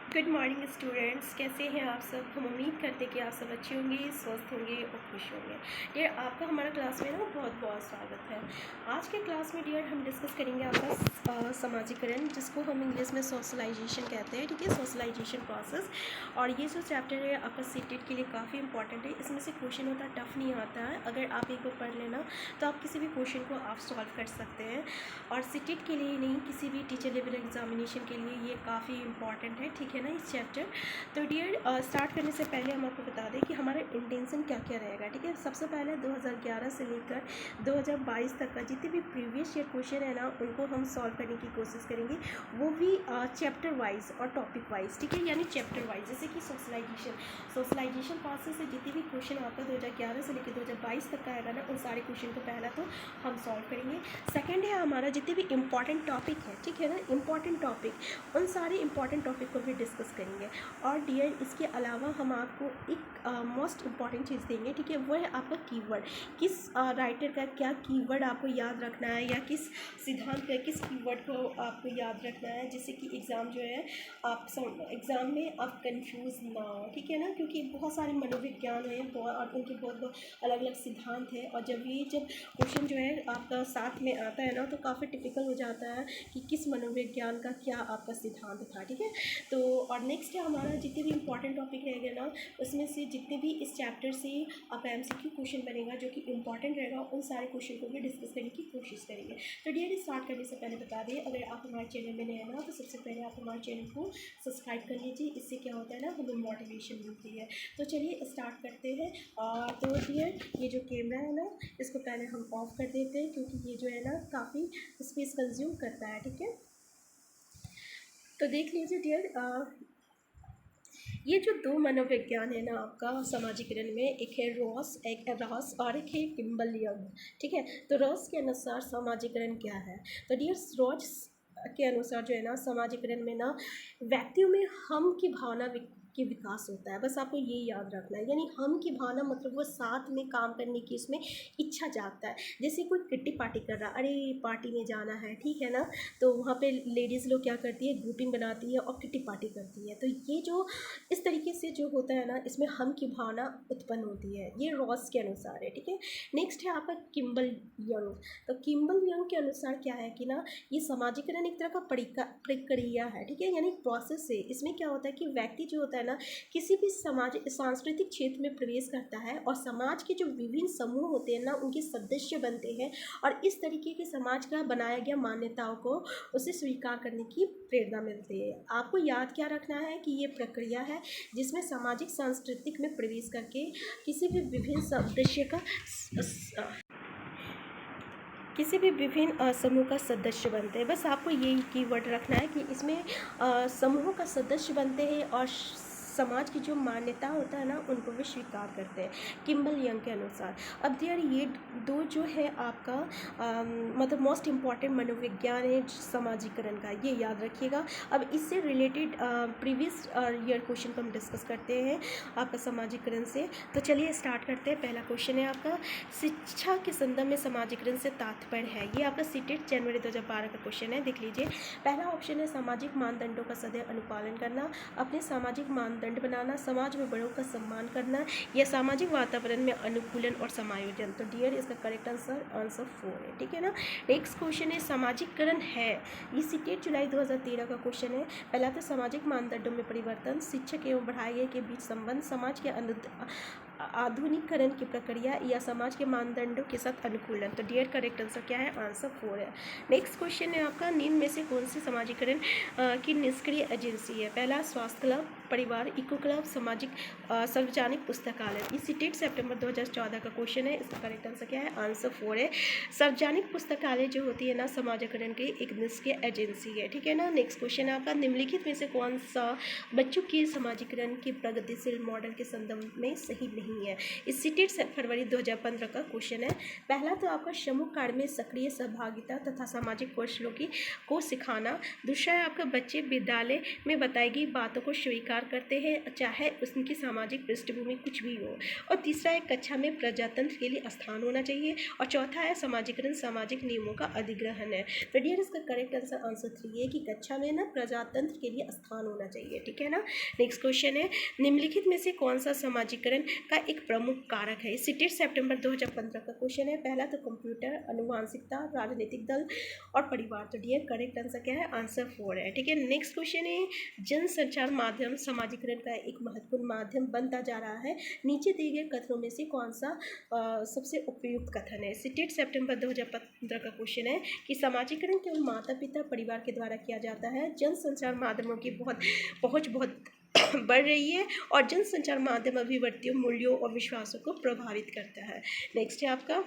Good morning students, कैसे हैं आप सब। हम उम्मीद करते हैं कि आप सब अच्छे होंगे, स्वस्थ होंगे और खुश होंगे। डियर, आपका हमारा क्लास में ना बहुत बहुत स्वागत है। आज के क्लास में डियर हम डिस्कस करेंगे आपका समाजीकरण, जिसको हम इंग्लिश में सोशलाइजेशन कहते हैं। ठीक है, सोशलाइजेशन प्रोसेस। और ये जो चैप्टर है आपका सीटेट के लिए काफ़ी इंपॉर्टेंट है। इसमें से क्वेश्चन होता है, टफ नहीं आता है। अगर आप एक बार पढ़ लेना तो आप किसी भी क्वेश्चन को आप सॉल्व कर सकते हैं। और सीटेट के लिए नहीं, किसी भी टीचर लेवल एग्जामिनेशन के लिए ये काफ़ी इंपॉर्टेंट है। ठीक है ना, इस चैप्टर। तो डियर, स्टार्ट करने से पहले हम आपको बता दें कि हमारा इंटेंशन क्या क्या रहेगा। ठीक है, सबसे पहले 2011 से लेकर 2022 तक का जितने भी प्रीवियस ईयर क्वेश्चन है ना, उनको हम सॉल्व करने की कोशिश करेंगे, वो भी चैप्टर वाइज और टॉपिक वाइज। ठीक है, यानी चैप्टर वाइज। जैसे कि सोशलाइजेशन प्रोसेस से जितने भी क्वेश्चन आपका 2011 से लेकर 2022 तक का आएगा ना, उन सारे क्वेश्चन को पहला तो हम सॉल्व करेंगे। सेकेंड है हमारा जितने भी इंपॉर्टेंट टॉपिक है, ठीक है ना, इंपॉर्टेंट टॉपिक, उन सारे इंपॉर्टेंट टॉपिक को भी डिस्कस करेंगे। और डियर, इसके अलावा हम आपको एक मोस्ट इंपॉर्टेंट चीज़ देंगे। ठीक है, वो है आपका कीवर्ड। किस राइटर का क्या कीवर्ड आपको याद रखना है, या किस सिद्धांत का किस कीवर्ड को आपको याद रखना है, जिससे कि एग्ज़ाम जो है आप एग्ज़ाम में आप कंफ्यूज ना हो। ठीक है ना, क्योंकि बहुत सारे मनोविज्ञान हैं और उनके बहुत अलग अलग सिद्धांत हैं। और जब क्वेश्चन जो है आपका साथ में आता है ना, तो काफ़ी टिपिकल हो जाता है कि किस मनोविज्ञान का क्या आपका सिद्धांत था। ठीक है, तो और नेक्स्ट है हमारा जितने भी इंपॉर्टेंट टॉपिक रहेगा ना, उसमें से जितने भी इस चैप्टर से आपका एमसीक्यू क्वेश्चन बनेगा जो कि इंपॉर्टेंट रहेगा, उन सारे क्वेश्चन को भी डिस्कस करने की कोशिश करेंगे। तो डियर, स्टार्ट करने से पहले बता दें, अगर आप हमारे चैनल में नए हैं ना, तो सबसे पहले आप हमारे चैनल को सब्सक्राइब कर लीजिए। इससे क्या होता है ना, हमें मोटिवेशन मिलती है। तो चलिए स्टार्ट करते हैं। तो डियर, ये जो कैमरा है ना, इसको पहले हम ऑफ कर देते हैं, क्योंकि ये जो है ना काफ़ी स्पेस कंज्यूम करता है। ठीक है, तो देख लीजिए डियर, ये जो दो मनोविज्ञान है ना आपका समाजीकरण में, एक है रॉस और एक है किम्बल यंग। ठीक है, तो रॉस के अनुसार समाजीकरण क्या है। तो डियर, रॉस के अनुसार जो है ना, समाजीकरण में ना व्यक्तियों में हम की भावना की विकास होता है। बस आपको ये याद रखना है, यानी हम की भावना मतलब वो साथ में काम करने की उसमें इच्छा जागता है। जैसे कोई किट्टी पार्टी कर रहा, अरे पार्टी में जाना है, ठीक है ना, तो वहाँ पे लेडीज़ लोग क्या करती है, ग्रुपिंग बनाती है और किट्टी पार्टी करती है। तो ये जो इस तरीके से जो होता है ना, इसमें हम की भावना उत्पन्न होती है। ये रॉस के अनुसार है। ठीक है, नेक्स्ट है आपका किम्बल यंग। तो किम्बल यंग के अनुसार क्या है कि ना, ये समाजीकरण एक तरह का प्रक्रिया है। ठीक है, यानी प्रोसेस है। इसमें क्या होता है कि व्यक्ति जो होता है ना, किसी भी सांस्कृतिक क्षेत्र में प्रवेश करता है और समाज के जो विभिन्न समूह होते हैं ना, उनके सदस्य बनते हैं, और इस तरीके के समाज का बनाया गया मान्यताओं को उसे स्वीकार करने की प्रेरणा मिलती है। आपको याद क्या रखना है कि ये प्रक्रिया है जिसमें सामाजिक सांस्कृतिक में प्रवेश करके किसी भी विभिन्न समूह का सदस्य बनते हैं। बस आपको यही कीवर्ड रखना है कि इसमें समूहों का सदस्य बनते हैं और समाज की जो मान्यता होता है ना, उनको भी स्वीकार करते हैं, किम्बल यंग के अनुसार। अब यार, ये दो जो है आपका मतलब मोस्ट इम्पॉर्टेंट मनोविज्ञान है समाजीकरण का, ये याद रखिएगा। अब इससे रिलेटेड प्रीवियस ईयर क्वेश्चन को हम डिस्कस करते हैं आपका समाजीकरण से। तो चलिए स्टार्ट करते हैं। पहला क्वेश्चन है आपका, शिक्षा के संदर्भ में समाजीकरण से तात्पर्य है। ये आपका सीटेट जनवरी 2012 का क्वेश्चन है, देख लीजिए। पहला ऑप्शन है सामाजिक मानदंडों का सदैव अनुपालन करना, अपने सामाजिक मानदंड बनाना, समाज में बड़ों का सम्मान करना, या सामाजिक वातावरण में अनुकूलन और समायोजन। तो डियर, इसका करेक्ट आंसर 4 है। ठीक है ना, नेक्स्ट क्वेश्चन है सामाजिकरण है। ये सीटेट जुलाई 2013 का क्वेश्चन है। पहला तो सामाजिक मानदंडों में परिवर्तन, शिक्षक एवं पढ़ाई गए के बीच संबंध, समाज के आधुनिकीकरण की प्रक्रिया, या समाज के मानदंडों के साथ अनुकूलन। तो डियर, करेक्ट आंसर क्या है, आंसर 4 है। नेक्स्ट क्वेश्चन है आपका, निम्न में से कौन सी समाजीकरण की निष्क्रिय एजेंसी है। पहला स्वास्थ्य क्लब, परिवार, इको क्लब, सार्वजनिक पुस्तकालय। ये सीटेट सितंबर 2014 का क्वेश्चन है, इसका करेक्ट आंसर क्या है, आंसर 4 है। सार्वजनिक पुस्तकालय जो होती है ना, समाजीकरण की एक निष्क्रिय एजेंसी है। ठीक है ना, नेक्स्ट क्वेश्चन है आपका, निम्नलिखित में से कौन सा बच्चों की समाजीकरण के प्रगतिशील मॉडल के संदर्भ में सही नहीं है। इस सीटेट फरवरी 2015 का क्वेश्चन है। पहला तो आपका समूह कार्य में सक्रिय सहभागिता तथा सामाजिक कौशलों को सिखाना। दूसरा है आपका बच्चे विद्यालय में बताई गई बातों को स्वीकार स्वीकार करते हैं, चाहे उनकी सामाजिक पृष्ठभूमि कुछ भी हो। और तीसरा है कक्षा में प्रजातंत्र के लिए स्थान होना चाहिए। और चौथा है समाजीकरण सामाजिक नियमों का अधिग्रहण है। तो डियर इसका करेक्ट आंसर आंसर 3 है कि कक्षा में ना प्रजातंत्र के लिए स्थान होना चाहिए, ठीक है ना। नेक्स्ट क्वेश्चन है निम्नलिखित में से कौन सा समाजीकरण का एक प्रमुख कारक है। सिटेट सितंबर 2015 का क्वेश्चन है। पहला तो कंप्यूटर, आनुवंशिकता, राजनीतिक दल और परिवार। तो डियर करेक्ट आंसर क्या है, आंसर 4 है, ठीक है। नेक्स्ट क्वेश्चन है जनसंचार माध्यम समाजीकरण का एक महत्वपूर्ण माध्यम बनता जा रहा है, नीचे दिए गए कथनों में से कौन सा सबसे उपयुक्त कथन है। सिटेट सितंबर 2015 का क्वेश्चन है कि समाजीकरण केवल माता पिता परिवार के द्वारा किया जाता है, जनसंचार माध्यमों की पहुंच बहुत बढ़ रही है और जनसंचार माध्यम अभिवर्तियों मूल्यों और विश्वासों को प्रभावित करता है। नेक्स्ट है आपका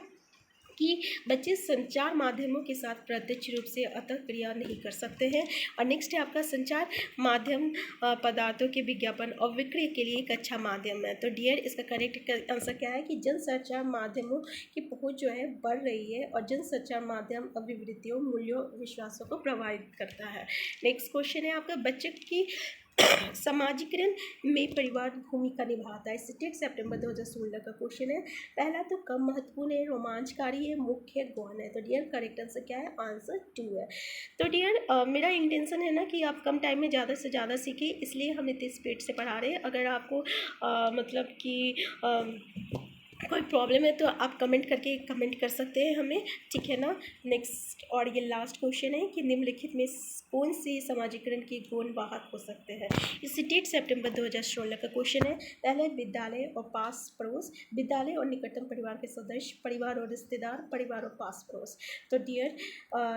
कि बच्चे संचार माध्यमों के साथ प्रत्यक्ष रूप से अंतःक्रिया नहीं कर सकते हैं। और नेक्स्ट है आपका संचार माध्यम पदार्थों के विज्ञापन और विक्रय के लिए एक अच्छा माध्यम है। तो डियर इसका करेक्ट आंसर क्या है कि जनसंचार माध्यमों की पहुंच जो है बढ़ रही है और जनसंचार माध्यम अभिवृत्तियों मूल्यों विश्वासों को प्रभावित करता है। नेक्स्ट क्वेश्चन है आपका बच्चे की समाजीकरण में परिवार भूमिका निभाता है। सिटेट सितंबर 2016 का क्वेश्चन है। पहला तो कम महत्वपूर्ण है, रोमांचकारी है, मुख्य गौण है। तो डियर करेक्ट आंसर क्या है, आंसर 2 है। तो डियर मेरा इंटेंशन है ना कि आप कम टाइम में ज़्यादा से ज़्यादा सीखें, इसलिए हम इतनी स्पीड से पढ़ा रहे हैं। अगर आपको मतलब कि कोई प्रॉब्लम है तो आप कमेंट कर सकते हैं हमें, ठीक है ना। नेक्स्ट और ये लास्ट क्वेश्चन है कि निम्नलिखित में कौन से समाजीकरण के गुण वाहक हो सकते हैं। इस सिटेट सितंबर 2016 का क्वेश्चन है। पहले विद्यालय और पास पड़ोस, विद्यालय और निकटतम परिवार के सदस्य, परिवार और रिश्तेदार, परिवार और पास पड़ोस। तो डियर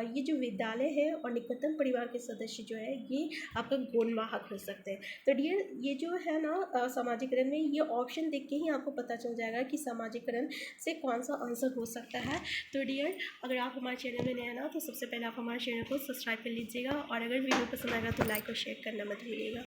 ये जो विद्यालय है और निकटतम परिवार के सदस्य जो है ये आपका गुणवाहक हो सकते हैं। तो डियर ये जो है ना समाजीकरण में ये ऑप्शन देख के ही आपको पता चल जाएगा कि समाजीकरण से कौन सा आंसर हो सकता है। तो डियर अगर आप हमारे चैनल में नए हैं ना तो सबसे पहले आप हमारे चैनल को सब्सक्राइब कर लीजिएगा और अगर वीडियो पसंद आएगा तो लाइक और शेयर करना मत भूलिएगा।